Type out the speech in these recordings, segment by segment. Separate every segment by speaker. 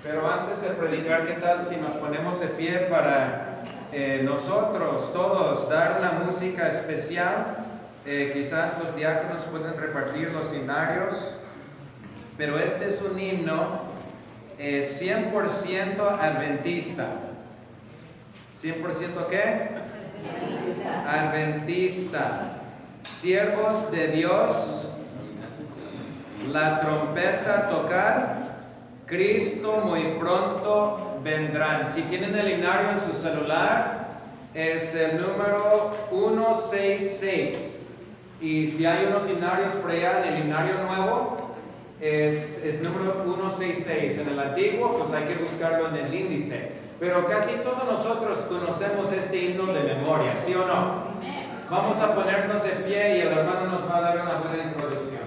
Speaker 1: Pero antes de predicar, ¿qué tal si nos ponemos de pie para nosotros todos dar una música especial? Quizás los diáconos pueden repartir los himnarios, pero este es un himno 100% adventista. ¿100% qué? Adventista. Siervos de Dios, la trompeta tocar, Cristo muy pronto vendrán. Si tienen el himnario en su celular, es el número 166. Y si hay unos himnarios por allá, en el himnario nuevo, es número 166. En el antiguo, pues hay que buscarlo en el índice. Pero casi todos nosotros conocemos este himno de memoria, ¿sí o no? Vamos a ponernos de pie y el hermano nos va a dar una buena introducción.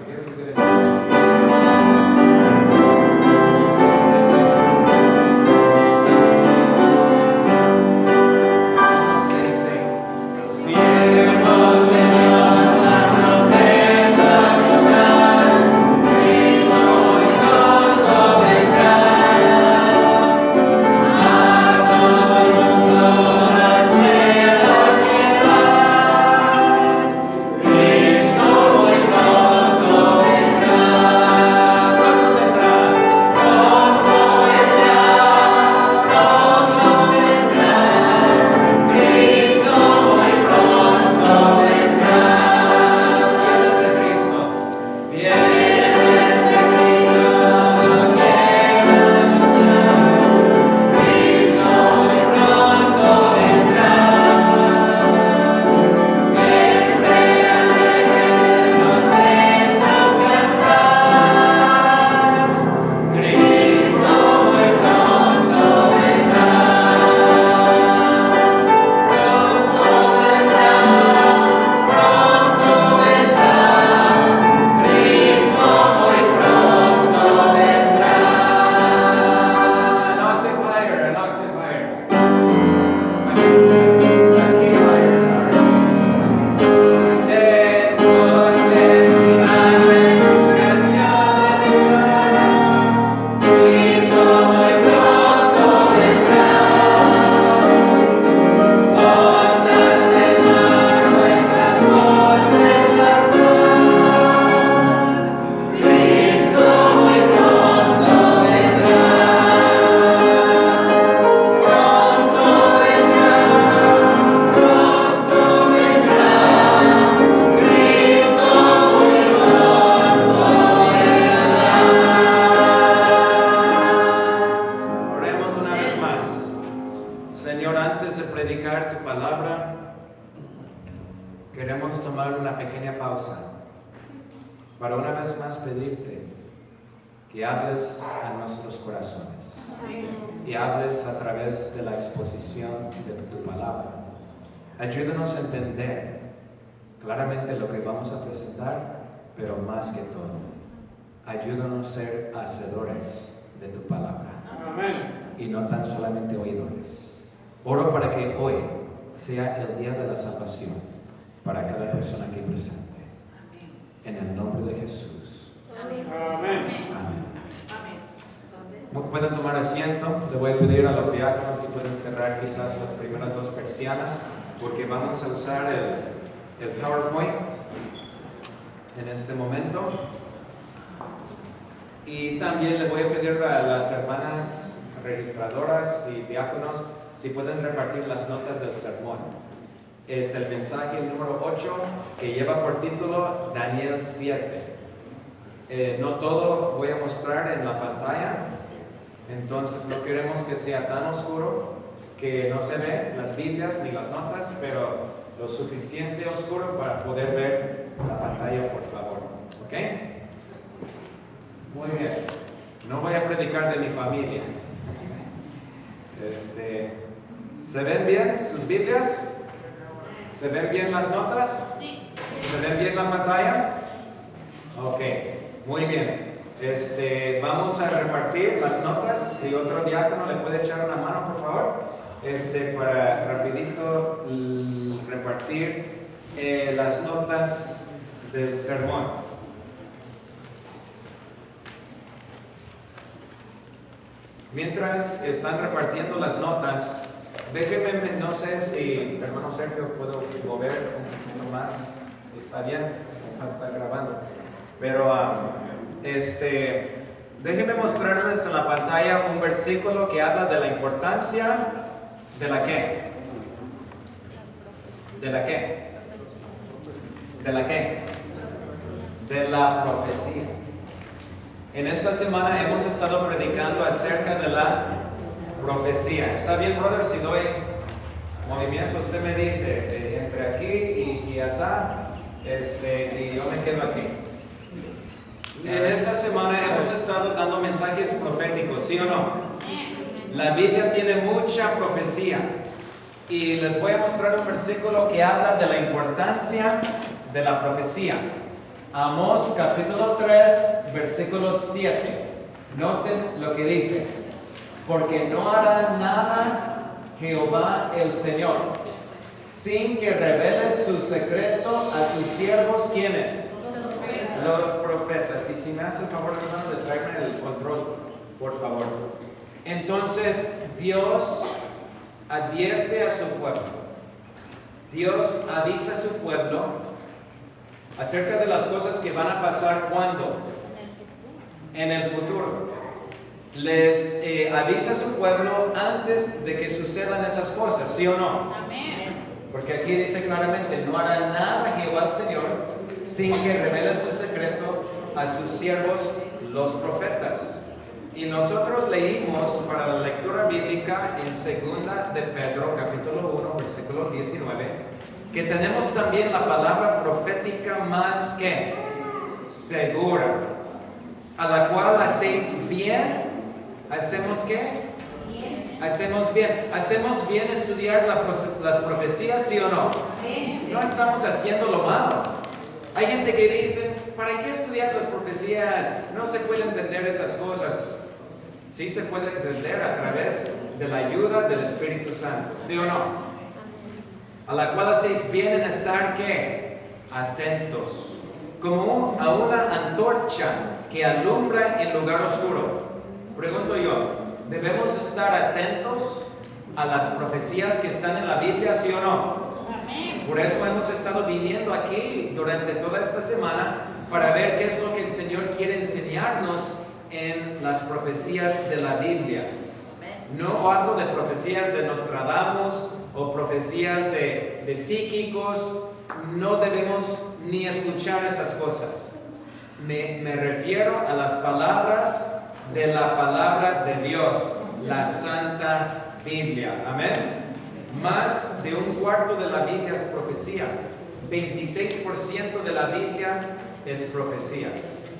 Speaker 1: Ayúdanos a entender claramente lo que vamos a presentar, pero más que todo, ayúdanos a ser hacedores de tu palabra. Amén. Y no tan solamente oidores. Oro para que hoy sea el día de la salvación para cada persona aquí presente. En el nombre de Jesús. Amén. Amén. Amén. Pueden tomar asiento. Le voy a pedir a los diáconos si pueden cerrar quizás las primeras dos persianas, porque vamos a usar el PowerPoint en este momento. Y también le voy a pedir a las hermanas registradoras y diáconos si pueden repartir las notas del sermón. Es el mensaje número 8 que lleva por título Daniel 7. No todo voy a mostrar en la pantalla, entonces no queremos que sea tan oscuro que no se ve las Biblias ni las notas, pero lo suficiente oscuro para poder ver la pantalla, por favor. ¿Ok? Muy bien. No voy a predicar de mi familia. ¿Se ven bien sus Biblias? ¿Se ven bien las notas? Sí. ¿Se ven bien la pantalla? Ok, muy bien. Vamos a repartir las notas. Si otro diácono le puede echar una mano, por favor. Para rapidito repartir las notas del sermón. Mientras están repartiendo las notas, déjenme, no sé si hermano Sergio puedo mover un poquito más, está bien, está grabando, pero déjenme mostrarles en la pantalla un versículo que habla de la importancia de la qué, de la qué, de la qué, de la profecía. En esta semana hemos estado predicando acerca de la profecía. ¿Está bien, brother? Si doy movimiento, usted me dice entre aquí y allá, y yo me quedo aquí. En esta semana hemos estado dando mensajes proféticos, ¿sí o no? La Biblia tiene mucha profecía y les voy a mostrar un versículo que habla de la importancia de la profecía. Amós capítulo 3, versículo 7. Noten lo que dice. Porque no hará nada Jehová el Señor, sin que revele su secreto a sus siervos, ¿quiénes? Los profetas. Y si me hace favor, hermano, de traerme el control, por favor. Entonces, Dios advierte a su pueblo. Dios avisa a su pueblo acerca de las cosas que van a pasar cuando, en el futuro. Les avisa a su pueblo antes de que sucedan esas cosas, ¿sí o no? Amén. Porque aquí dice claramente, no hará nada Jehová el Señor sin que revele su secreto a sus siervos los profetas. Y nosotros leímos para la lectura bíblica en 2 de Pedro capítulo 1 versículo 19 que tenemos también la palabra profética más que segura, a la cual hacéis bien. ¿Hacemos qué? Hacemos bien. ¿Hacemos bien estudiar las profecías, sí o no? Sí. No estamos haciendo lo malo. Hay gente que dice, ¿para qué estudiar las profecías? No se puede entender esas cosas. Sí se puede entender a través de la ayuda del Espíritu Santo, ¿sí o no? A la cual hacéis bien en estar, ¿qué? Atentos, como a una antorcha que alumbra en lugar oscuro. Pregunto yo, ¿debemos estar atentos a las profecías que están en la Biblia, sí o no? Amén. Por eso hemos estado viniendo aquí durante toda esta semana para ver qué es lo que el Señor quiere enseñarnos en las profecías de la Biblia. No hablo de profecías de Nostradamus o profecías de psíquicos. No debemos ni escuchar esas cosas. Me refiero a las palabras de la palabra de Dios, la Santa Biblia. Amén. Más de un cuarto de la Biblia es profecía. 26% de la Biblia es profecía.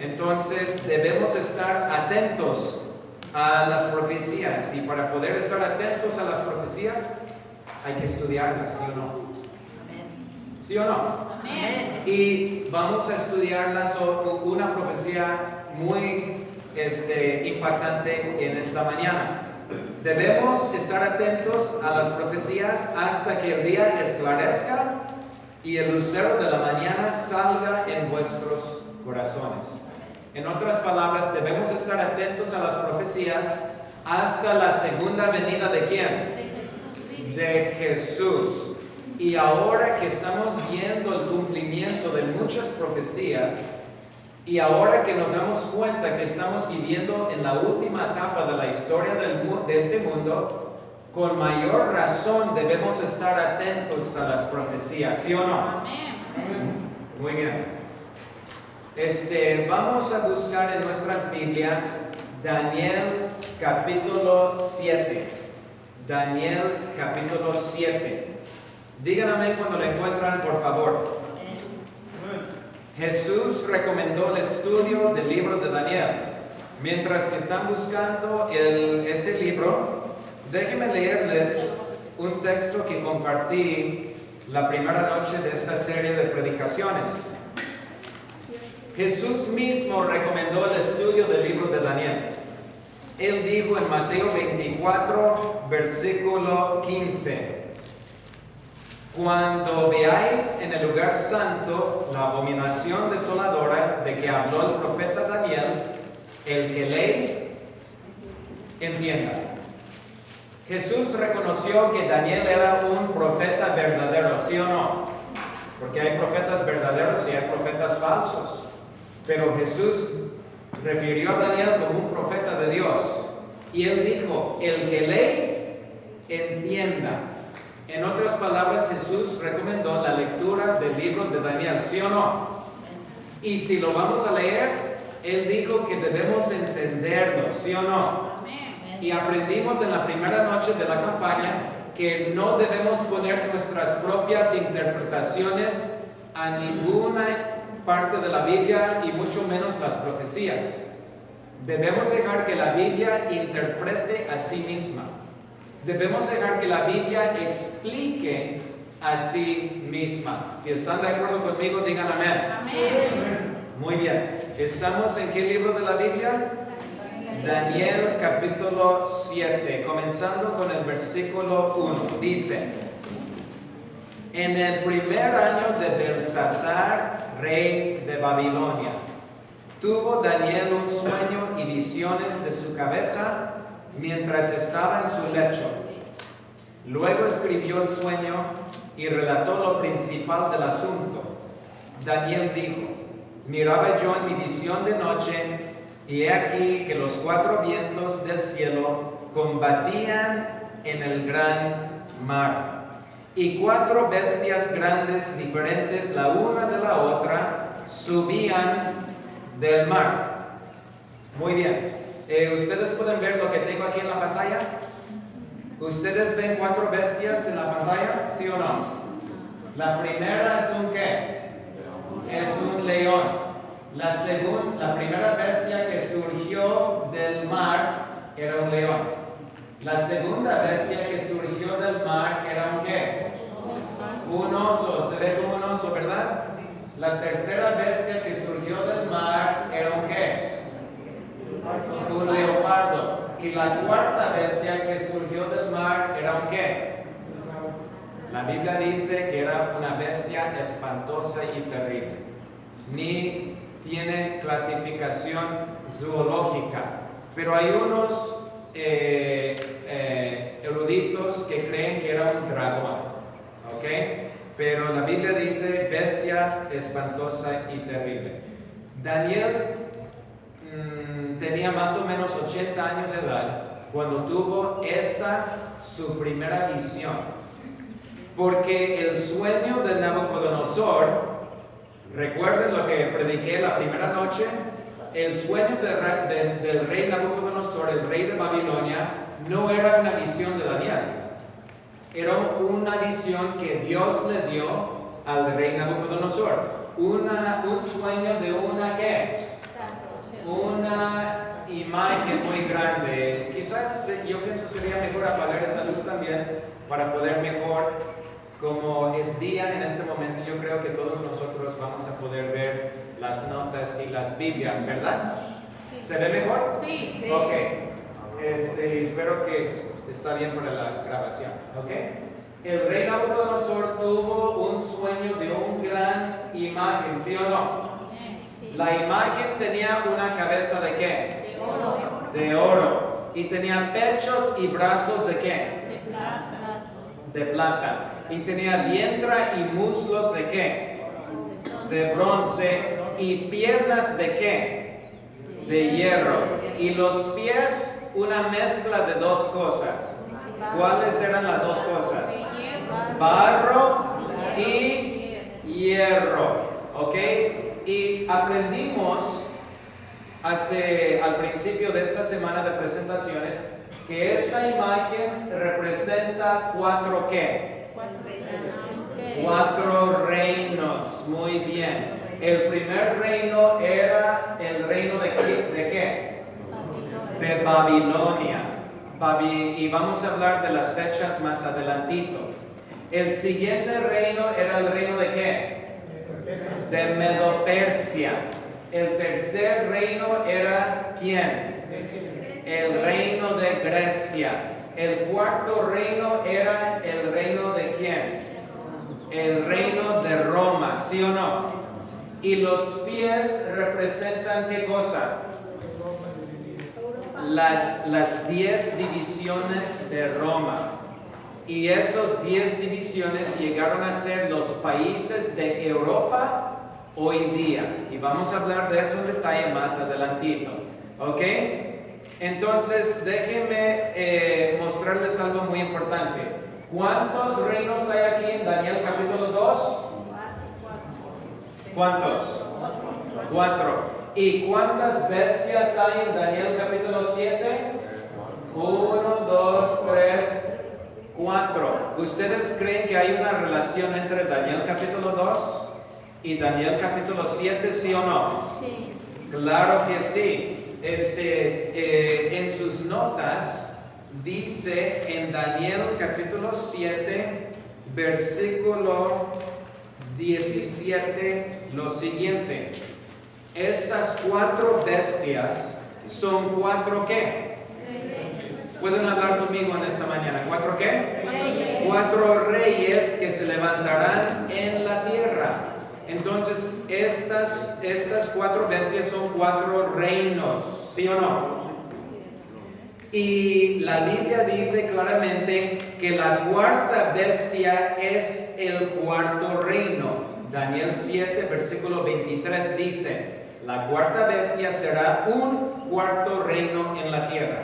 Speaker 1: Entonces debemos estar atentos a las profecías, y para poder estar atentos a las profecías hay que estudiarlas, ¿sí o no? Amén. ¿Sí o no? Amén. Y vamos a estudiarlas, una profecía muy impactante en esta mañana. Debemos estar atentos a las profecías hasta que el día esclarezca y el lucero de la mañana salga en vuestros corazones. En otras palabras, debemos estar atentos a las profecías hasta la segunda venida ¿de quién? De Jesús. Y ahora que estamos viendo el cumplimiento de muchas profecías, y ahora que nos damos cuenta que estamos viviendo en la última etapa de la historia de este mundo, con mayor razón debemos estar atentos a las profecías, ¿sí o no? Amén. Muy bien. Vamos a buscar en nuestras Biblias Daniel capítulo 7. Daniel capítulo 7. Díganme cuando lo encuentran, por favor. Jesús recomendó el estudio del libro de Daniel. Mientras que están buscando ese libro, déjenme leerles un texto que compartí la primera noche de esta serie de predicaciones. Jesús mismo recomendó el estudio del libro de Daniel. Él dijo en Mateo 24, versículo 15: Cuando veáis en el lugar santo la abominación desoladora de que habló el profeta Daniel, el que lee, entienda. Jesús reconoció que Daniel era un profeta verdadero, ¿sí o no? Porque hay profetas verdaderos y hay profetas falsos. Pero Jesús refirió a Daniel como un profeta de Dios. Y él dijo, el que lee, entienda. En otras palabras, Jesús recomendó la lectura del libro de Daniel, ¿sí o no? Y si lo vamos a leer, él dijo que debemos entenderlo, ¿sí o no? Y aprendimos en la primera noche de la campaña que no debemos poner nuestras propias interpretaciones a ninguna parte de la Biblia y mucho menos las profecías. Debemos dejar que la Biblia interprete a sí misma. Debemos dejar que la Biblia explique a sí misma. Si están de acuerdo conmigo, digan amén. Amén. Muy bien. ¿Estamos en qué libro de la Biblia? Daniel capítulo 7, comenzando con el versículo 1. Dice: en el primer año de Belsasar, rey de Babilonia, tuvo Daniel un sueño y visiones de su cabeza mientras estaba en su lecho. Luego escribió el sueño y relató lo principal del asunto. Daniel dijo: miraba yo en mi visión de noche, y he aquí que los 4 vientos del cielo combatían en el gran mar, y 4 bestias grandes, diferentes la una de la otra, subían del mar. Muy bien. ¿Ustedes pueden ver lo que tengo aquí en la pantalla? ¿Ustedes ven 4 bestias en la pantalla? ¿Sí o no? La primera es un ¿qué? Es un león. La primera bestia que surgió del mar era un león. La segunda bestia que surgió del mar era un ¿qué? Un oso. Se ve como un oso, ¿verdad? La tercera bestia que surgió del mar era un ¿qué? Un leopardo. Y la cuarta bestia que surgió del mar era un ¿qué? La Biblia dice que era una bestia espantosa y terrible. Ni tiene clasificación zoológica, pero hay unos eruditos que creen que era un dragón, ¿ok? Pero la Biblia dice bestia espantosa y terrible. Daniel tenía más o menos 80 años de edad cuando tuvo su primera visión, porque el sueño de Nabucodonosor, recuerden lo que prediqué la primera noche, el sueño del rey Nabucodonosor, el rey de Babilonia, no era una visión de Daniel. Era una visión que Dios le dio al rey Nabucodonosor. Un sueño de una ¿qué? Una imagen muy grande. Quizás yo pienso sería mejor apagar esa luz también para poder mejor, como es día en este momento, yo creo que todos nosotros vamos a poder ver las notas y las Biblias, ¿verdad? Sí. ¿Se ve mejor? Sí. Sí. Ok. Espero que está bien para la grabación. Ok. El rey Nabucodonosor tuvo un sueño de una gran imagen, ¿sí o no? Sí. La imagen tenía una cabeza de ¿qué? De oro. De oro. Y tenía pechos y brazos de ¿qué? De plata. De plata. Y tenía vientre y muslos de ¿qué? De bronce. Y piernas de ¿qué? De hierro. Y los pies, una mezcla de 2 cosas. ¿Cuáles eran las 2 cosas? Barro y hierro. ¿Ok? Y aprendimos al principio de esta semana de presentaciones que esta imagen representa 4 ¿qué? 4 reinos. Muy bien. El primer reino era el reino de ¿qué? De Babilonia. Y vamos a hablar de las fechas más adelantito. El siguiente reino era el reino de ¿qué? De Medo-Persia. El tercer reino era ¿quién? El reino de Grecia. El cuarto reino era el reino de ¿quién? El reino de Roma, ¿sí o no? Y los pies representan ¿qué cosa? las 10 divisiones de Roma. Y esos 10 divisiones llegaron a ser los países de Europa hoy día. Y vamos a hablar de eso en detalle más adelantito. ¿Ok? Entonces, déjenme mostrarles algo muy importante. ¿Cuántos reinos hay aquí en Daniel capítulo 2? ¿Cuántos? 4. ¿Y cuántas bestias hay en Daniel capítulo 7? 1, 2, 3, 4. ¿Ustedes creen que hay una relación entre Daniel capítulo 2 y Daniel capítulo 7, sí o no?
Speaker 2: Sí.
Speaker 1: Claro que sí. En sus notas dice en Daniel capítulo 7, versículo 17 lo siguiente. Estas 4 bestias son 4 ¿qué? ¿Pueden hablar conmigo en esta mañana? ¿4 qué?
Speaker 2: Reyes.
Speaker 1: 4 reyes que se levantarán en la tierra. Entonces, estas 4 bestias son 4 reinos, ¿sí o no? Y la Biblia dice claramente que la 4ª bestia es el 4º reino. Daniel 7, versículo 23 dice, la 4ª bestia será un 4º reino en la tierra.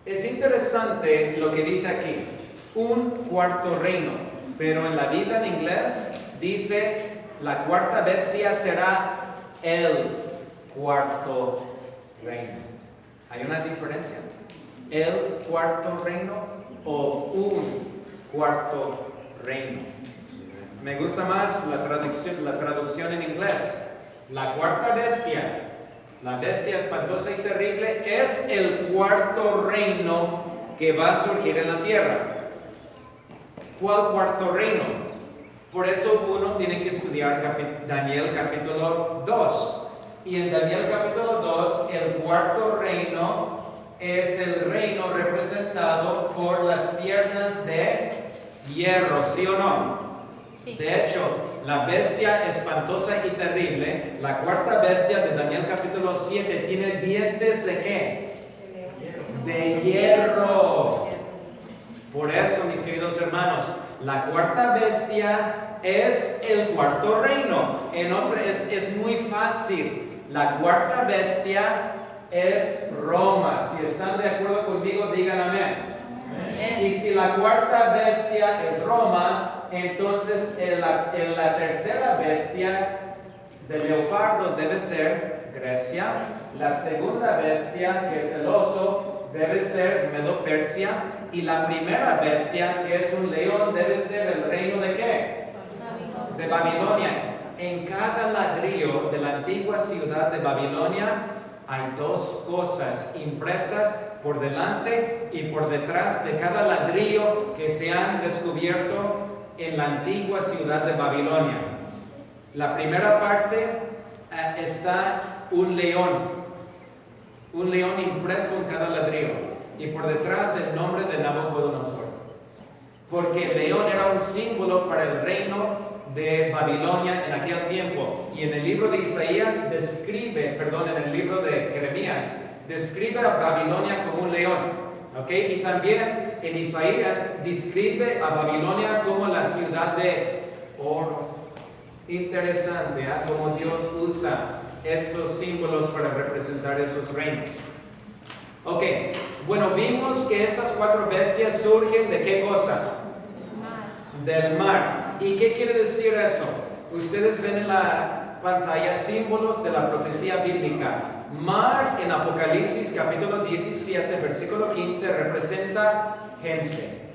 Speaker 1: Es interesante lo que dice aquí, un 4º reino, pero en la Biblia en inglés dice, la 4ª bestia será el 4º reino. ¿Hay una diferencia? ¿El 4º reino o un 4º reino? Me gusta más la traducción en inglés. La 4ª bestia, la bestia espantosa y terrible, es el 4º reino que va a surgir en la tierra. ¿Cuál 4º reino? Por eso uno tiene que estudiar Daniel capítulo 2. Y en Daniel capítulo 2, el 4º reino es el reino representado por las piernas de hierro, ¿sí o no?
Speaker 2: Sí.
Speaker 1: De hecho, la bestia espantosa y terrible, la 4ª bestia de Daniel capítulo 7, tiene dientes de ¿qué? De hierro. Por eso, mis queridos hermanos, la 4ª bestia es el 4º reino. Es muy fácil. La 4ª bestia es Roma. Si están de acuerdo conmigo, digan amén.
Speaker 2: Amén.
Speaker 1: Y si la 4ª bestia es Roma, entonces la 3ª bestia de leopardo debe ser Grecia. La 2ª bestia, que es el oso, debe ser Medo-Persia. Y la primera bestia, que es un león, debe ser el reino de ¿qué? De Babilonia. En cada ladrillo de la antigua ciudad de Babilonia hay 2 cosas impresas por delante y por detrás de cada ladrillo que se han descubierto en la antigua ciudad de Babilonia. La primera parte está un león impreso en cada ladrillo, y por detrás el nombre de Nabucodonosor, porque el león era un símbolo para el reino de Babilonia en aquel tiempo. Y en el libro de Isaías en el libro de Jeremías describe a Babilonia como un león, ¿ok? Y también en Isaías describe a Babilonia como la ciudad de oro. Interesante, ¿eh? Cómo Dios usa estos símbolos para representar esos reinos. Ok, bueno, vimos que estas 4 bestias surgen de ¿qué cosa? Del mar. ¿Y qué quiere decir eso? Ustedes ven en la pantalla símbolos de la profecía bíblica. Mar en Apocalipsis capítulo 17, versículo 15, representa gente.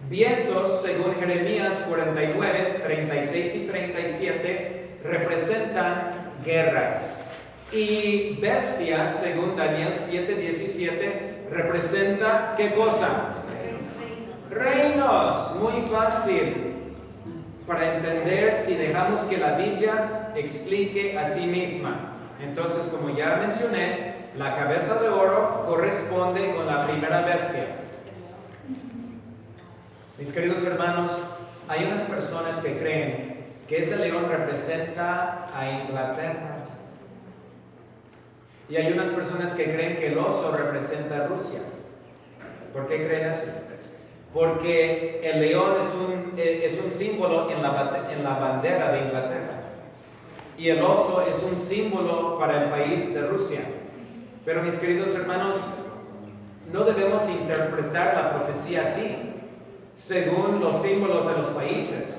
Speaker 1: Vientos, según Jeremías 49, 36 y 37, representan guerras. Y bestias, según Daniel 7, 17, representa ¿qué cosa? Reinos. Muy fácil para entender si dejamos que la Biblia explique a sí misma. Entonces, como ya mencioné, la cabeza de oro corresponde con la primera bestia. Mis queridos hermanos, hay unas personas que creen que ese león representa a Inglaterra. Y hay unas personas que creen que el oso representa a Rusia. ¿Por qué creen eso? Porque el león es un símbolo en la bandera de Inglaterra. Y el oso es un símbolo para el país de Rusia. Pero mis queridos hermanos, no debemos interpretar la profecía así, según los símbolos de los países.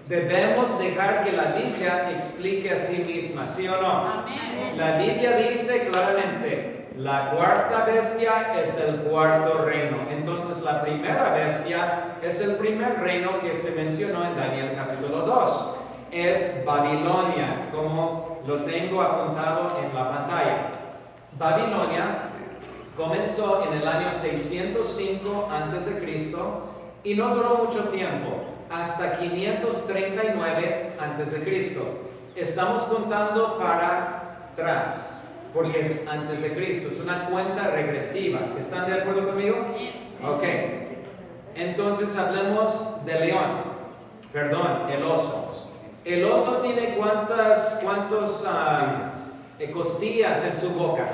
Speaker 1: Debemos dejar que la Biblia explique a sí misma, ¿sí o no? Amén. La Biblia dice claramente, la cuarta bestia es el cuarto reino. Entonces la primera bestia es el primer reino que se mencionó en Daniel capítulo 2. Es Babilonia, como lo tengo apuntado en la pantalla. Babilonia comenzó en el año 605 a.C. y no duró mucho tiempo, hasta 539 a.C. Estamos contando para atrás, porque es antes de Cristo, es una cuenta regresiva. ¿Están de acuerdo conmigo? Ok. Entonces hablemos de el oso. El oso tiene cuántas costillas en su boca.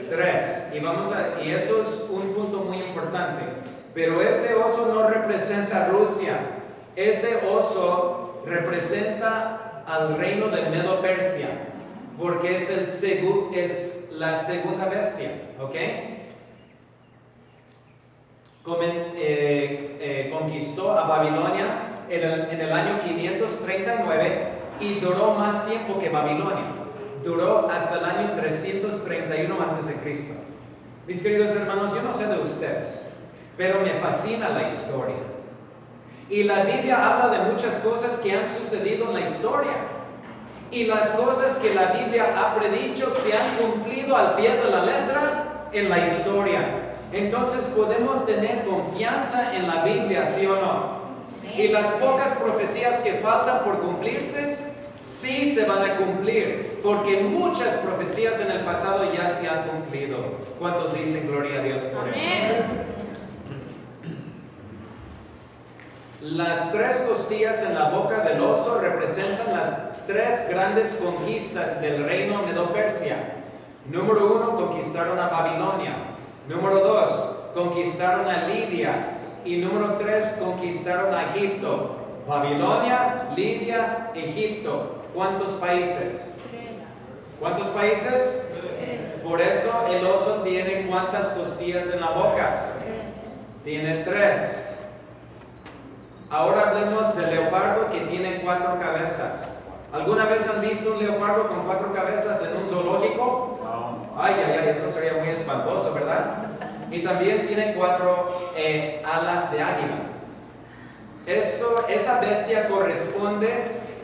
Speaker 1: 3. Y eso es un punto muy importante. Pero ese oso no representa a Rusia. Ese oso representa al reino de Medo-Persia, porque es la segunda bestia. ¿Ok? Conquistó a Babilonia en el año 539 y duró más tiempo que Babilonia. Duró hasta el año 331 a.C. Mis queridos hermanos, yo no sé de ustedes, pero me fascina la historia. Y la Biblia habla de muchas cosas que han sucedido en la historia. Y las cosas que la Biblia ha predicho se han cumplido al pie de la letra en la historia. Entonces podemos tener confianza en la Biblia, ¿sí o no? Y las pocas profecías que faltan por cumplirse, sí se van a cumplir, porque muchas profecías en el pasado ya se han cumplido. ¿Cuántos dicen gloria a Dios por eso? Las 3 costillas en la boca del oso representan las 3 grandes conquistas del reino Medo-Persia. Número 1, conquistaron a Babilonia. Número 2, conquistaron a Lidia. Y número 3, conquistaron a Egipto. Babilonia, Lidia, Egipto. ¿Cuántos países? 3. ¿Cuántos países? 3. Por eso el oso tiene ¿cuántas costillas en la boca? 3. Tiene 3. Ahora hablemos del leopardo, que tiene 4 cabezas. ¿Alguna vez han visto un leopardo con 4 cabezas en un zoológico? No. Ay, eso sería muy espantoso, ¿verdad? Y también tiene 4 alas de águila. Esa bestia corresponde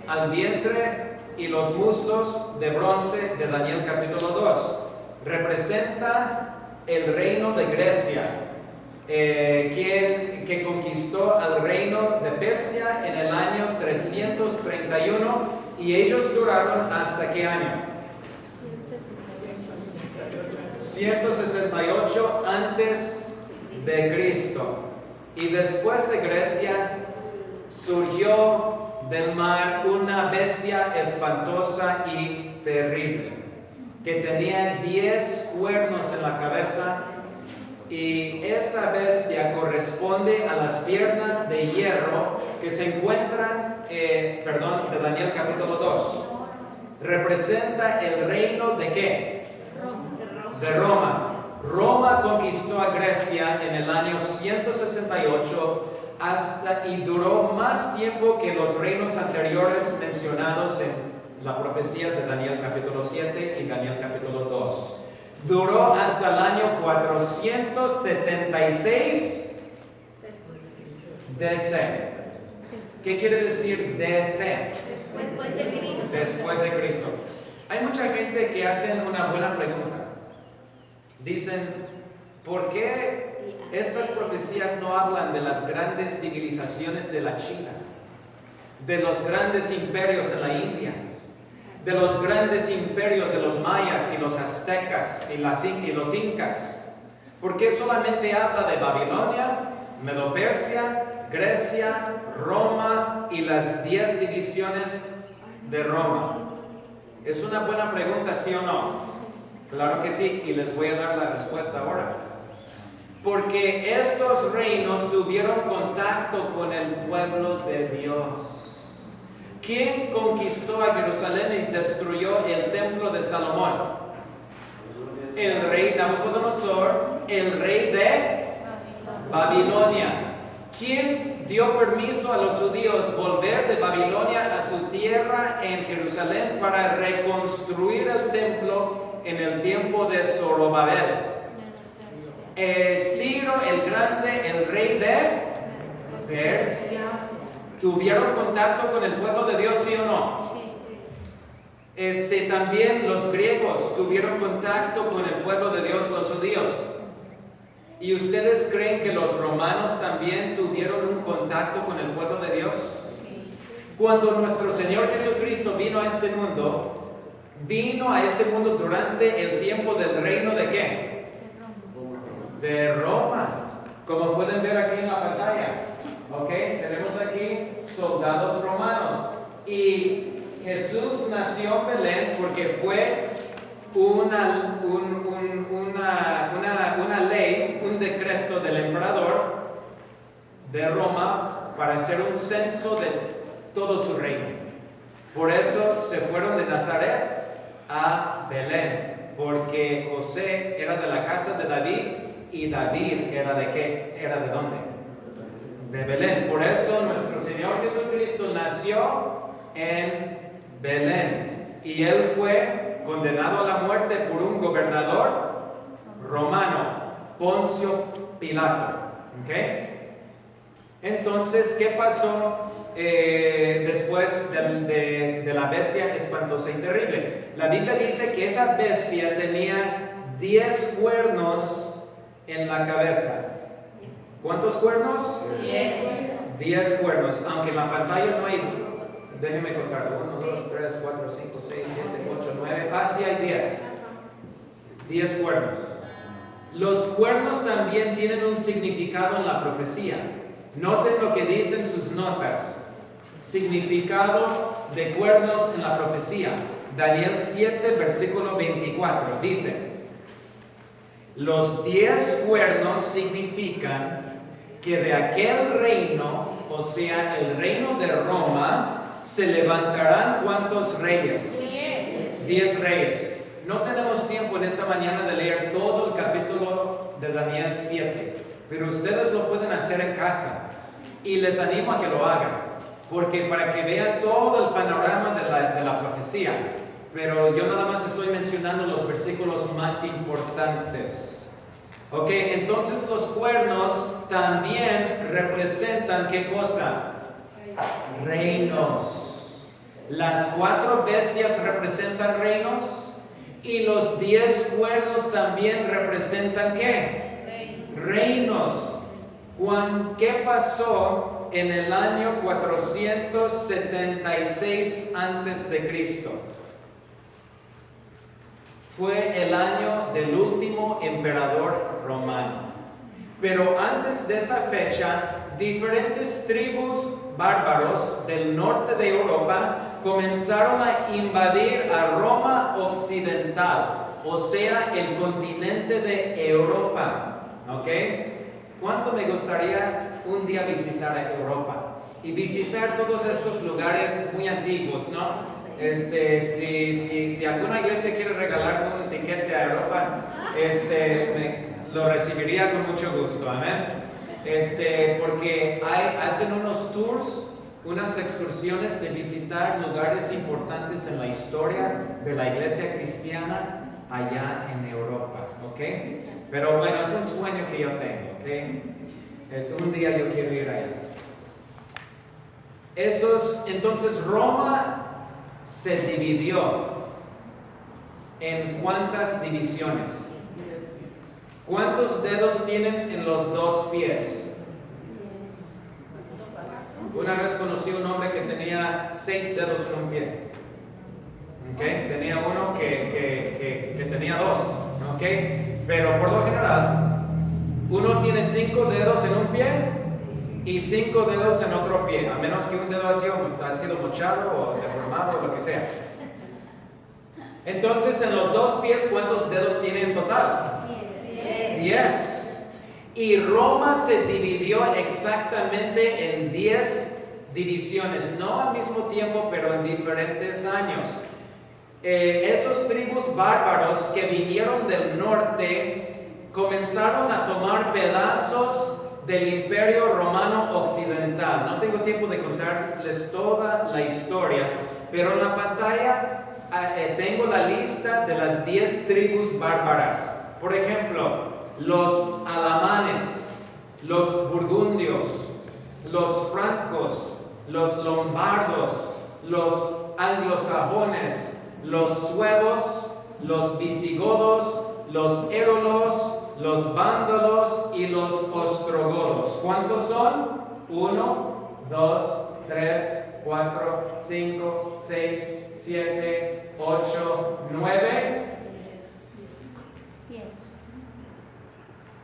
Speaker 1: al vientre y los muslos de bronce de Daniel capítulo 2. Representa el reino de Grecia, que conquistó al reino de Persia en el año 331, y ellos duraron ¿hasta qué año? 168 antes de Cristo. Y después de Grecia surgió del mar una bestia espantosa y terrible, que tenía 10 cuernos en la cabeza, y esa bestia corresponde a las piernas de hierro que se encuentran, de Daniel capítulo 2. Representa el reino de ¿qué? De Roma. Roma conquistó a Grecia en el año 168 y duró más tiempo que los reinos anteriores mencionados en la profecía de Daniel capítulo 7 y Daniel capítulo 2. Duró hasta el año 476 DC. ¿Qué quiere decir DC? Después de Cristo. Hay mucha gente que hacen una buena pregunta. Dicen, ¿por qué estas profecías no hablan de las grandes civilizaciones de la China, de los grandes imperios en la India, de los grandes imperios de los mayas y los aztecas y los incas? ¿Por qué solamente habla de Babilonia, Medo-Persia, Grecia, Roma y las 10 divisiones de Roma? Es una buena pregunta, ¿sí o no? Claro que sí, y les voy a dar la respuesta ahora. Porque estos reinos tuvieron contacto con el pueblo de Dios. ¿Quién conquistó a Jerusalén y destruyó el templo de Salomón? El rey Nabucodonosor, el rey de Babilonia. ¿Quién dio permiso a los judíos volver de Babilonia a su tierra en Jerusalén para reconstruir el templo en el tiempo de Zorobabel? Ciro el Grande, el rey de Persia. ¿Tuvieron contacto con el pueblo de Dios, sí o no? También los griegos tuvieron contacto con el pueblo de Dios, los judíos. ¿Y ustedes creen que los romanos también tuvieron un contacto con el pueblo de Dios? Cuando nuestro Señor Jesucristo vino a este mundo durante el tiempo del reino de ¿qué? De Roma. Como pueden ver aquí en la pantalla. Ok, tenemos aquí soldados romanos. Y Jesús nació en Belén porque fue una ley, un decreto del emperador de Roma para hacer un censo de todo su reino. Por eso se fueron de Nazaret a Belén, porque José era de la casa de David y David era de ¿qué? ¿Era de dónde? De Belén. Por eso nuestro Señor Jesucristo nació en Belén y él fue condenado a la muerte por un gobernador romano, Poncio Pilato. ¿Okay? Entonces, ¿qué pasó después de la bestia espantosa y terrible? La Biblia dice que esa bestia tenía 10 cuernos en la cabeza. ¿Cuántos cuernos? 10 cuernos, aunque en la pantalla no hay. Déjenme contar. 1, 2, 3, 4, 5, 6, 7, 8, 9. Sí hay 10. 10 cuernos. Los cuernos también tienen un significado en la profecía. Noten lo que dicen sus notas. Significado de cuernos en la profecía. Daniel 7, versículo 24. Dice: los 10 cuernos significan que de aquel reino, o sea, el reino de Roma, se levantarán ¿cuántos reyes? 10 reyes. No tenemos tiempo en esta mañana de leer todo el capítulo de Daniel 7, pero ustedes lo pueden hacer en casa y les animo a que lo hagan, porque para que vean todo el panorama de la profecía. Pero yo nada más estoy mencionando los versículos más importantes. Ok, entonces los cuernos también representan ¿qué cosa? Reinos. Las 4 bestias representan reinos y los 10 cuernos también representan ¿qué? Reinos. ¿Qué pasó en el año 476 antes de Cristo? Fue el año del último emperador romano. Pero antes de esa fecha, diferentes tribus bárbaros del norte de Europa comenzaron a invadir a Roma occidental, o sea, el continente de Europa. ¿Ok? ¿Cuánto me gustaría un día visitar a Europa y visitar todos estos lugares muy antiguos, ¿no? Si alguna iglesia quiere regalarme un tiquete a Europa, lo recibiría con mucho gusto, amén. Porque hacen unos tours, unas excursiones de visitar lugares importantes en la historia de la iglesia cristiana allá en Europa, ¿ok? Pero bueno, es un sueño que yo tengo, ¿ok? Un día yo quiero ir allá. Entonces Roma se dividió en ¿cuántas divisiones? ¿Cuántos dedos tienen en los 2 pies? Una vez conocí a un hombre que tenía 6 dedos en un pie. ¿Okay? Tenía uno que tenía 2. ¿Okay? Pero por lo general, uno tiene 5 dedos en un pie y 5 dedos en otro pie, a menos que un dedo ha sido mochado o deformado o lo que sea. Entonces, en los 2 pies, ¿cuántos dedos tiene en total? 10. Y Roma se dividió exactamente en 10 divisiones, no al mismo tiempo, pero en diferentes años. Esos tribus bárbaros que vinieron del norte comenzaron a tomar pedazos del Imperio Romano Occidental. No tengo tiempo de contarles toda la historia, pero en la pantalla tengo la lista de las 10 tribus bárbaras. Por ejemplo, los alamanes, los burgundios, los francos, los lombardos, los anglosajones, los suevos, los visigodos, los érolos, los vándalos y los ostrogodos. ¿Cuántos son? 1, 2, 3, 4, 5, 6, 7, 8, 9.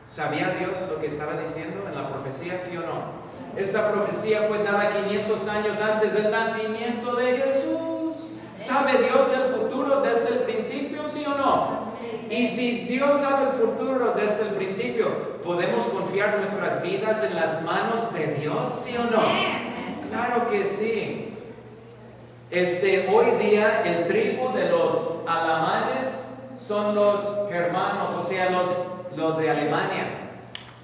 Speaker 1: ¿Sabía Dios lo que estaba diciendo en la profecía, sí o no? Esta profecía fue dada 500 años antes del nacimiento de Jesús. ¿Sabe Dios el futuro desde el principio, sí o no? Y si Dios sabe el futuro desde el principio, ¿podemos confiar nuestras vidas en las manos de Dios, sí o no? Claro que sí. Hoy día el tribu de los alamanes son los germanos, o sea, los de Alemania.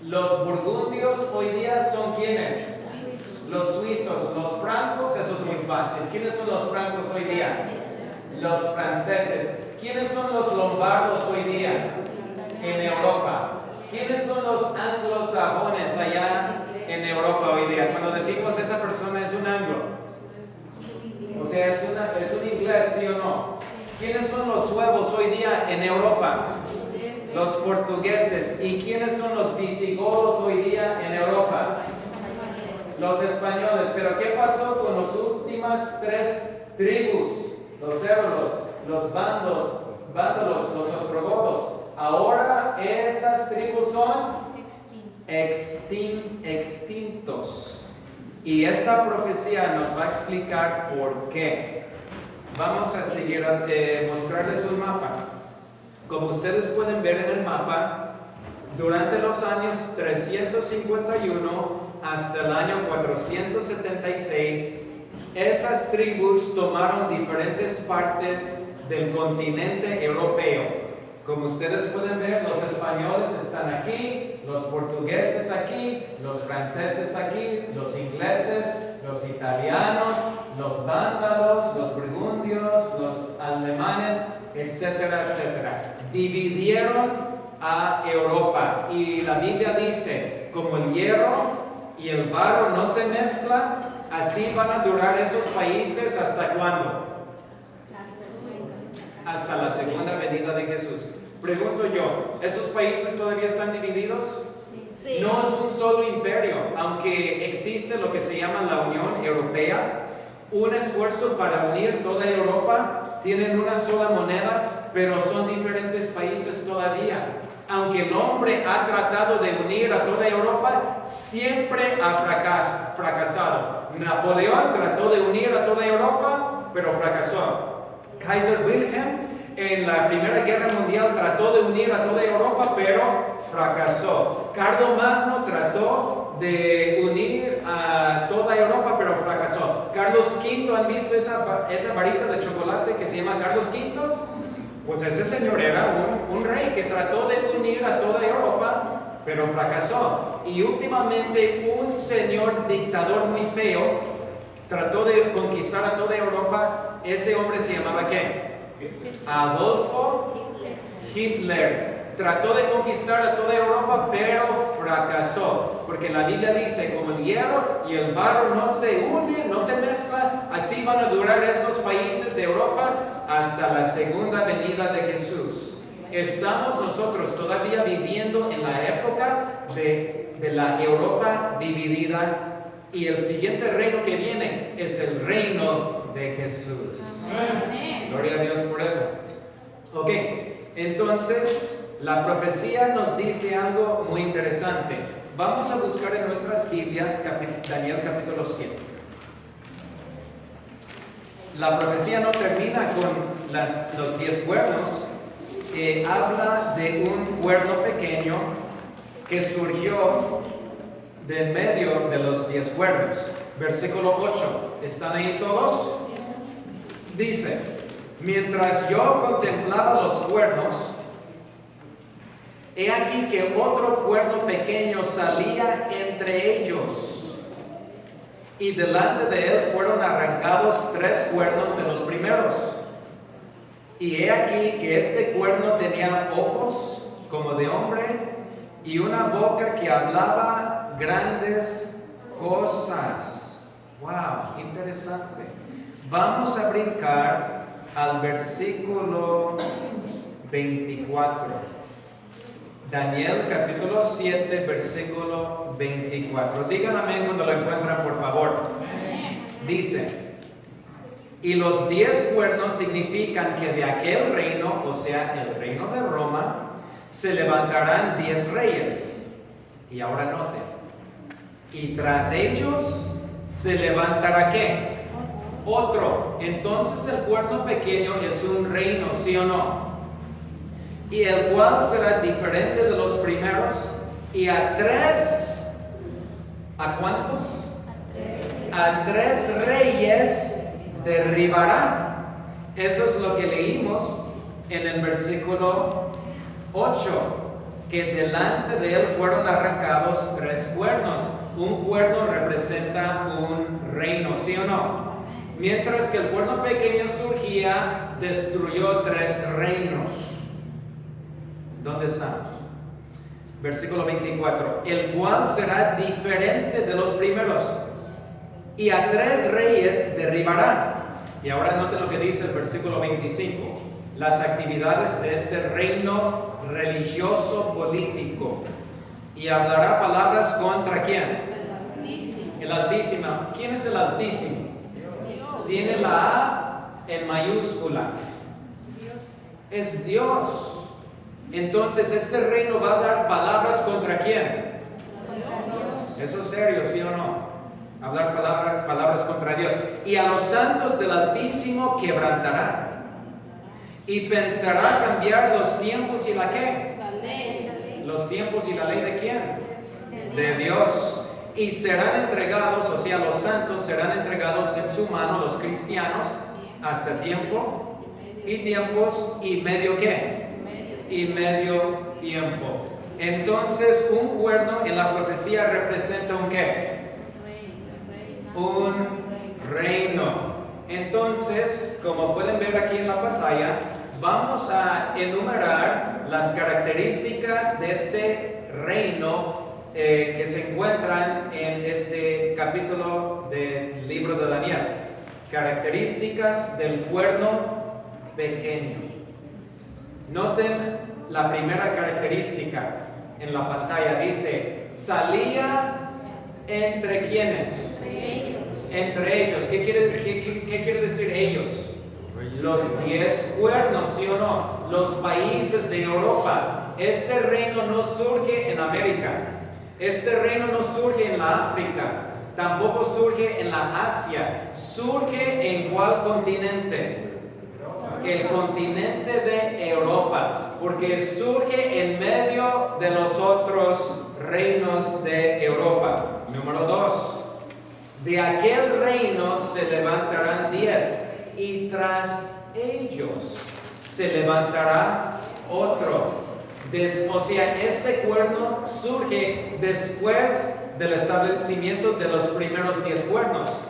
Speaker 1: Los burgundios hoy día son ¿quiénes? Los suizos. Los francos, eso es muy fácil. ¿Quiénes son los francos hoy día? Los franceses. ¿Quiénes son los lombardos hoy día en Europa? ¿Quiénes son los anglosajones allá en Europa hoy día? Cuando decimos esa persona es un anglo, o sea, es un inglés, ¿sí o no? ¿Quiénes son los suevos hoy día en Europa? Los portugueses. ¿Y quiénes son los visigodos hoy día en Europa? Los españoles. Pero ¿qué pasó con las últimas 3 tribus? Los érolos, los vándalos, los ostrogodos. Ahora esas tribus son extintos. Y esta profecía nos va a explicar por qué. Vamos a seguir a mostrarles un mapa. Como ustedes pueden ver en el mapa, durante los años 351 hasta el año 476, esas tribus tomaron diferentes partes del continente europeo. Como ustedes pueden ver, los españoles están aquí, los portugueses aquí, los franceses aquí, los ingleses, los italianos, los vándalos, los burgundios, los alemanes, etcétera, etcétera. Dividieron a Europa y la Biblia dice, como el hierro y el barro no se mezclan, así van a durar esos países ¿hasta cuándo? Hasta la segunda venida de Jesús. Pregunto yo, ¿esos países todavía están divididos? Sí. No es un solo imperio, aunque existe lo que se llama la Unión Europea, un esfuerzo para unir toda Europa, tienen una sola moneda, pero son diferentes países todavía. Aunque el hombre ha tratado de unir a toda Europa, siempre ha fracasado. Napoleón trató de unir a toda Europa, pero fracasó. Kaiser Wilhelm en la Primera Guerra Mundial trató de unir a toda Europa, pero fracasó. Carlomagno trató de unir a toda Europa, pero fracasó. Carlos V, ¿han visto esa varita de chocolate que se llama Carlos V? Pues ese señor era un rey que trató de unir a toda Europa, pero fracasó. Y últimamente un señor dictador muy feo trató de conquistar a toda Europa. Ese hombre se llamaba ¿qué? Adolfo Hitler. Trató de conquistar a toda Europa, pero fracasó. Porque la Biblia dice, como el hierro y el barro no se unen, no se mezclan, así van a durar esos países de Europa hasta la segunda venida de Jesús. Estamos nosotros todavía viviendo en la época de la Europa dividida, y el siguiente reino que viene es el reino de Jesús. Amén. Gloria a Dios por eso. Ok, entonces la profecía nos dice algo muy interesante. Vamos a buscar en nuestras Biblias Daniel capítulo 7. la profecía no termina con los 10 cuernos. Habla de un cuerno pequeño que surgió de en medio de los 10 cuernos. Versículo 8. ¿Están ahí todos? Dice: mientras yo contemplaba los cuernos, he aquí que otro cuerno pequeño salía entre ellos, y delante de él fueron arrancados 3 cuernos de los primeros. Y he aquí que este cuerno tenía ojos como de hombre y una boca que hablaba grandes cosas. ¡Wow! Interesante. Vamos a brincar al versículo 24. Daniel capítulo 7, versículo 24. Digan amén cuando lo encuentran, por favor. Dice: y los 10 cuernos significan que de aquel reino, o sea, el reino de Roma, se levantarán 10 reyes. Y ahora noten: y tras ellos se levantará ¿qué? Otro. Entonces el cuerno pequeño es un reino, ¿sí o no? Y el cual será diferente de los primeros, y a 3, ¿a cuántos? A 3 reyes derribará. Eso es lo que leímos en el versículo 8, que delante de él fueron arrancados 3 cuernos. Un cuerno representa un reino, ¿sí o no? Mientras que el cuerno pequeño surgía, destruyó 3 reinos. ¿Dónde estamos? Versículo 24. El cual será diferente de los primeros, y a 3 reyes derribará. Y ahora noten lo que dice el versículo 25. Las actividades de este reino religioso político. Y hablará palabras contra ¿quién? El Altísimo. ¿Quién es el Altísimo? Dios. Tiene la A en mayúscula. Dios. Es Dios. Entonces este reino va a dar palabras contra ¿quién? Dios. Eso es serio, ¿sí o no? Hablar palabras contra Dios. Y a los santos del Altísimo quebrantará. Y pensará cambiar los tiempos y la ¿qué? La ley. Los tiempos y la ley ¿de quién? De Dios. Y serán entregados, o sea, los santos serán entregados en su mano, los cristianos, hasta tiempo y tiempos y medio ¿qué? Y medio tiempo. Entonces un cuerno en la profecía representa un ¿qué? Un reino. Entonces, como pueden ver aquí en la pantalla, vamos a enumerar las características de este reino que se encuentran en este capítulo del libro de Daniel. Características del cuerno pequeño. Noten la primera característica en la pantalla. Dice: salía entre quienes. Entre ellos. ¿Qué quiere decir ellos? Los 10 cuernos, ¿sí o no? Los países de Europa. Este reino no surge en América. Este reino no surge en la África. Tampoco surge en la Asia. ¿Surge en cuál continente? El continente de Europa. Porque surge en medio de los otros reinos de Europa. Número 2. De aquel reino se levantarán 10, y tras ellos se levantará otro. O sea, este cuerno surge después del establecimiento de los primeros 10 cuernos.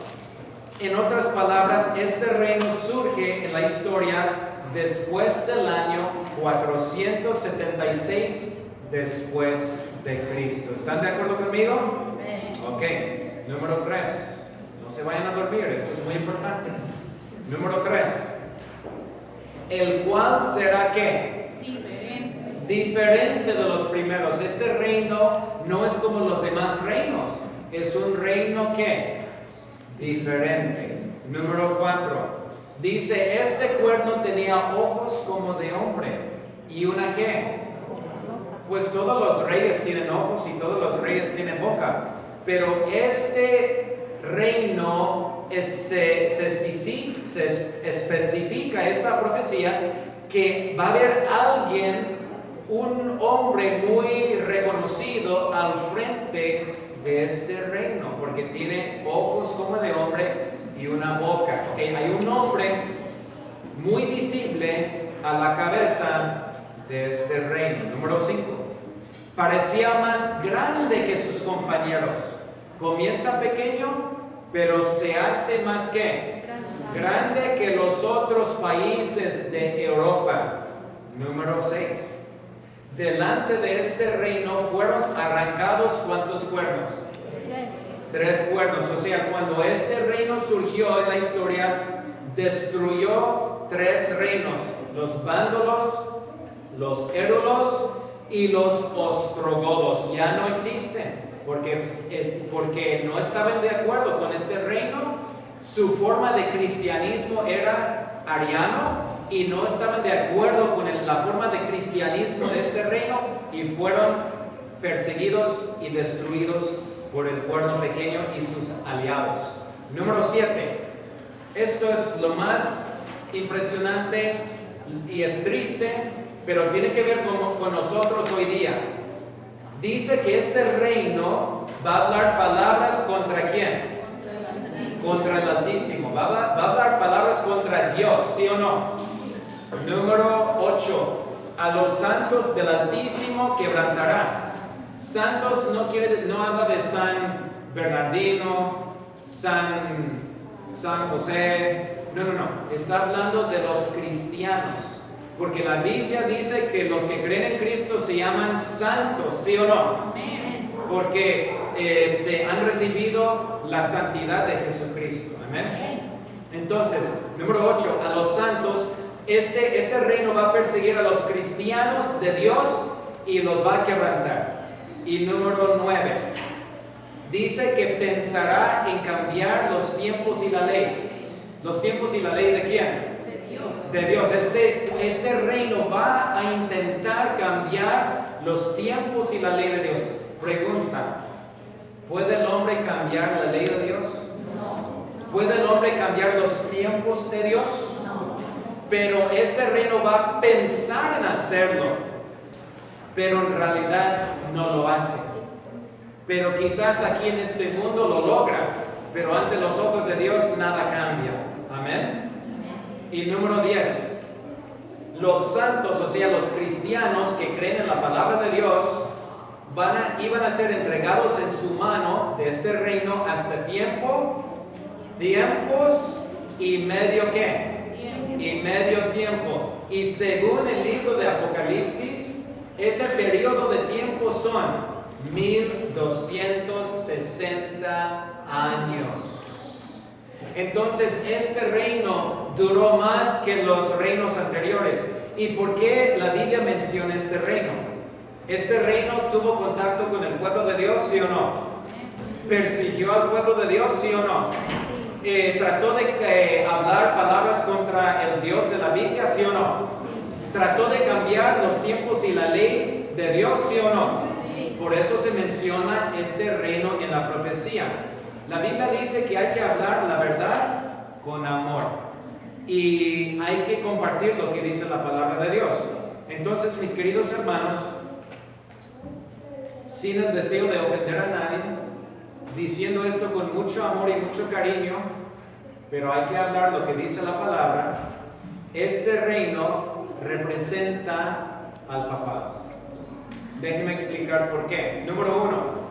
Speaker 1: En otras palabras, este reino surge en la historia después del año 476 después de Cristo. ¿Están de acuerdo conmigo? Ok. Número 3. No se vayan a dormir, esto es muy importante. Número 3. El cual será ¿qué? Diferente de los primeros. Este reino no es como los demás reinos. Es un reino ¿qué? Diferente. Número 4. Dice: este cuerno tenía ojos como de hombre. ¿Y una qué? Pues todos los reyes tienen ojos y todos los reyes tienen boca. Pero este reino se especifica esta profecía que va a haber alguien, un hombre muy reconocido al frente de este reino, porque tiene ojos como de hombre y una boca. Okay, hay un hombre muy visible a la cabeza de este reino. Número 5. Parecía más grande que sus compañeros. Comienza pequeño, pero se hace más que grande que los otros países de Europa. Número 6. Delante de este reino fueron arrancados ¿cuántos cuernos? 3 cuernos. O sea, cuando este reino surgió en la historia, destruyó 3 reinos: los vándalos, los érulos y los ostrogodos. Ya no existen porque no estaban de acuerdo con este reino. Su forma de cristianismo era ariano y no estaban de acuerdo con la forma de cristianismo de este reino y fueron perseguidos y destruidos por el cuerno pequeño y sus aliados. Número 7. Esto es lo más impresionante y es triste, pero tiene que ver con nosotros hoy día. Dice que este reino va a hablar palabras ¿contra quién? Contra el Altísimo. Va a hablar palabras contra Dios, ¿sí o no? Número 8. A los santos del Altísimo quebrantará. Santos no habla de San Bernardino, San José. No. Está hablando de los cristianos. Porque la Biblia dice que los que creen en Cristo se llaman santos, ¿sí o no? Porque han recibido la santidad de Jesucristo. Amén. Entonces, número 8, a los santos, este reino va a perseguir a los cristianos de Dios y los va a quebrantar. Y número 9, dice que pensará en cambiar los tiempos y la ley. ¿Los tiempos y la ley de quién? De Dios. Este reino va a intentar cambiar los tiempos y la ley de Dios. Pregunta: ¿puede el hombre cambiar la ley de Dios? No. ¿Puede el hombre cambiar los tiempos de Dios? No. Pero este reino va a pensar en hacerlo, pero en realidad no lo hace. Pero quizás aquí en este mundo lo logra, pero ante los ojos de Dios nada cambia. Amén. Y número 10, los santos, o sea, los cristianos que creen en la palabra de Dios, iban a ser entregados en su mano de este reino hasta tiempos y medio ¿qué? Y medio tiempo. Y según el libro de Apocalipsis, ese periodo de tiempo son 1260 años. Entonces este reino duró más que los reinos anteriores. ¿Y por qué la Biblia menciona este reino? ¿Este reino tuvo contacto con el pueblo de Dios, sí o no? ¿Persiguió al pueblo de Dios, sí o no? ¿Trató de hablar palabras contra el Dios de la Biblia, sí o no? ¿Trató de cambiar los tiempos y la ley de Dios, sí o no? Por eso se menciona este reino en la profecía. La Biblia dice que hay que hablar la verdad con amor y hay que compartir lo que dice la palabra de Dios. Entonces, mis queridos hermanos, sin el deseo de ofender a nadie, diciendo esto con mucho amor y mucho cariño, pero hay que hablar lo que dice la palabra. Este reino representa al papado. Déjenme explicar por qué. Número 1.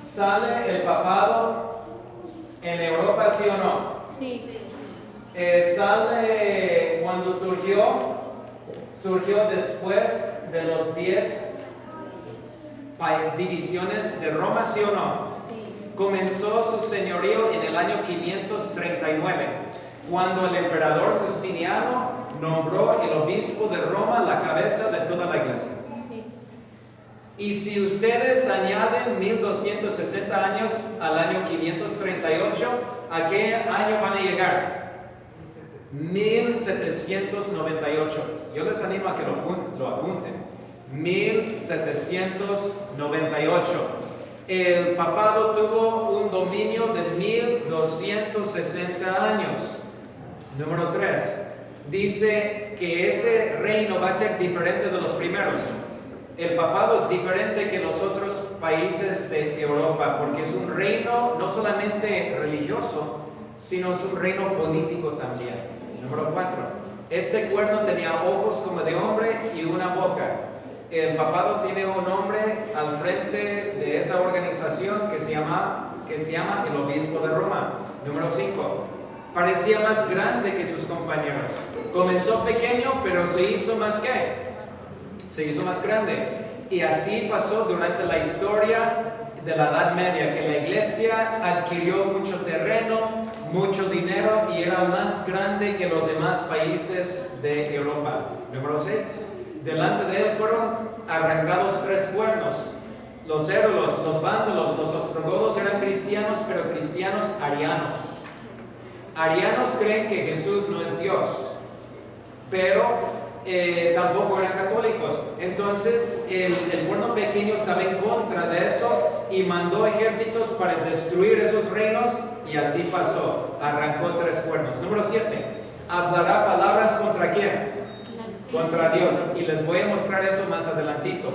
Speaker 1: ¿Sale el papado en Europa, sí o no? Sí. ¿Sale cuando surgió? Surgió después de los 10 divisiones de Roma, ¿sí o no? Sí. Comenzó su señorío en el año 539, cuando el emperador Justiniano nombró el obispo de Roma la cabeza de toda la iglesia. Y si ustedes añaden 1260 años al año 538, ¿a qué año van a llegar? 1798. Yo les animo a que lo apunten. 1798. El papado tuvo un dominio de 1260 años. Número 3. Dice que ese reino va a ser diferente de los primeros. El papado es diferente que los otros países de Europa porque es un reino no solamente religioso, sino es un reino político también. Número 4. Este cuerno tenía ojos como de hombre y una boca. El papado tiene un hombre al frente de esa organización que se llama el obispo de Roma. Número 5. Parecía más grande que sus compañeros. Comenzó pequeño, pero se hizo más grande. Y así pasó durante la historia de la Edad Media, que la iglesia adquirió mucho terreno, mucho dinero y era más grande que los demás países de Europa. Número 6. Delante de él fueron arrancados 3 cuernos. Los érulos, los vándalos, los ostrogodos eran cristianos, pero cristianos arianos. Arianos creen que Jesús no es Dios, pero tampoco eran católicos. Entonces el cuerno pequeño estaba en contra de eso y mandó ejércitos para destruir esos reinos, y así pasó. Arrancó 3 cuernos. Número 7. Hablará palabras contra quién? Contra Dios. Y les voy a mostrar eso más adelantito.